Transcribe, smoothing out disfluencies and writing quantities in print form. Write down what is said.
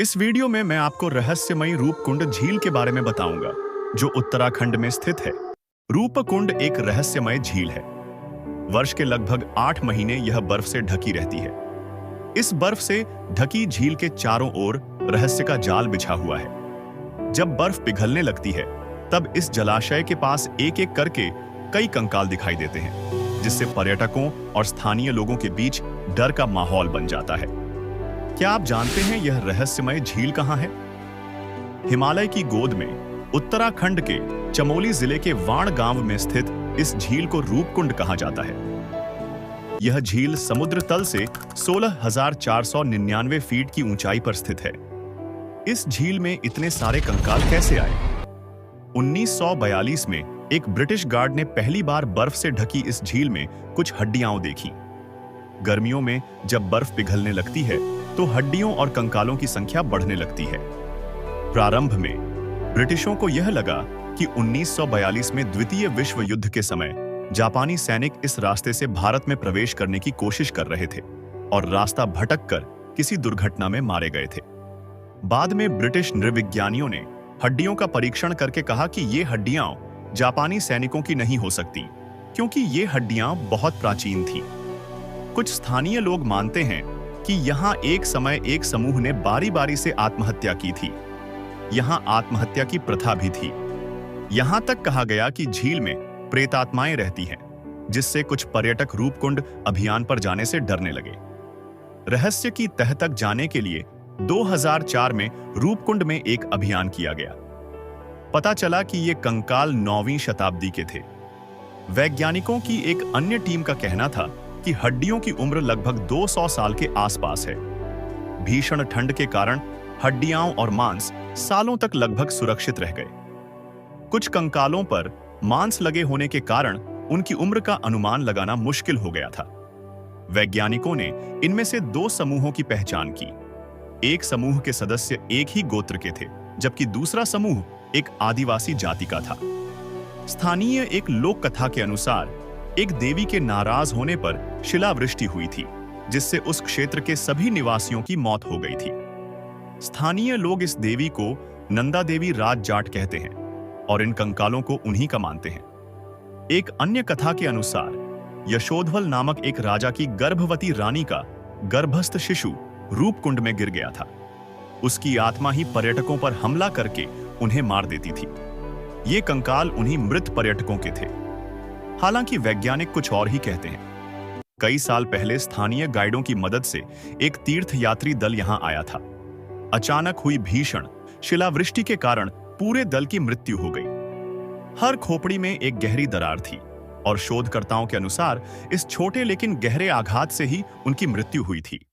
इस वीडियो में मैं आपको रहस्यमयी रूपकुंड झील के बारे में बताऊंगा, जो उत्तराखंड में स्थित है। रूपकुंड एक रहस्यमय झील है। वर्ष के लगभग 8 महीने यह बर्फ से ढकी रहती है। इस बर्फ से ढकी झील के चारों ओर रहस्य का जाल बिछा हुआ है। जब बर्फ पिघलने लगती है, तब इस जलाशय के पास एक एक करके कई कंकाल दिखाई देते हैं, जिससे पर्यटकों और स्थानीय लोगों के बीच डर का माहौल बन जाता है। क्या आप जानते हैं यह रहस्यमय झील कहां है? हिमालय की गोद में उत्तराखंड के चमोली जिले के वाण गांव में स्थित इस झील को रूपकुंड कहा जाता है। यह झील समुद्र तल से 16,499 फीट की ऊंचाई पर स्थित है। इस झील में इतने सारे कंकाल कैसे आए? 1942 में एक ब्रिटिश गार्ड ने पहली बार बर्फ से ढकी इस झील में कुछ हड्डियां देखी। गर्मियों में जब बर्फ पिघलने लगती है, तो हड्डियों और कंकालों की संख्या बढ़ने लगती है। प्रारंभ में ब्रिटिशों को यह लगा कि 1942 में द्वितीय विश्व युद्ध के समय जापानी सैनिक इस रास्ते से भारत में प्रवेश करने की कोशिश कर रहे थे और रास्ता भटककर किसी दुर्घटना में मारे गए थे। बाद में ब्रिटिश नृविज्ञानियों ने हड्डियों का परीक्षण करके कहा कि ये हड्डियां जापानी सैनिकों की नहीं हो सकती, क्योंकि ये हड्डियां बहुत प्राचीन थीं। कुछ स्थानीय लोग मानते हैं कि यहाँ एक समय एक समूह ने बारी-बारी से आत्महत्या की थी। यहाँ आत्महत्या की प्रथा भी थी। यहाँ तक कहा गया कि झील में प्रेतात्माएं रहती हैं, जिससे कुछ पर्यटक रूपकुंड अभियान पर जाने से डरने लगे। रहस्य की तह तक जाने के लिए 2004 में रूपकुंड में एक अभियान किया गया। पता चला कि ये कंकाल 9वीं शताब्दी के थे। वैज्ञानिकों की एक अन्य टीम का कहना था कि हड्डियों की उम्र लगभग 200 साल के आसपास है। भीषण ठंड के कारण हड्डियां और मांस सालों तक लगभग सुरक्षित रह गए। कुछ कंकालों पर मांस लगे होने के कारण उनकी उम्र का अनुमान लगाना मुश्किल हो गया था। वैज्ञानिकों ने इनमें से 2 समूहों की पहचान की। एक समूह के सदस्य एक ही गोत्र के थे, जबकि दूसरा समूह एक आदिवासी जाति का था। स्थानीय एक लोक कथा के अनुसार एक देवी के नाराज होने पर शिलावृष्टि हुई थी, जिससे उस क्षेत्र के सभी निवासियों की मौत हो गई थी। स्थानीय लोग इस देवी को नंदा देवी राज जाट कहते हैं और इन कंकालों को उन्हीं का मानते हैं। एक अन्य कथा के अनुसार यशोधवल नामक एक राजा की गर्भवती रानी का गर्भस्थ शिशु रूपकुंड में गिर गया था। उसकी आत्मा ही पर्यटकों पर हमला करके उन्हें मार देती थी। ये कंकाल उन्हीं मृत पर्यटकों के थे। हालांकि वैज्ञानिक कुछ और ही कहते हैं। कई साल पहले स्थानीय गाइडों की मदद से एक तीर्थ यात्री दल यहां आया था। अचानक हुई भीषण शिलावृष्टि के कारण पूरे दल की मृत्यु हो गई। हर खोपड़ी में एक गहरी दरार थी और शोधकर्ताओं के अनुसार इस छोटे लेकिन गहरे आघात से ही उनकी मृत्यु हुई थी।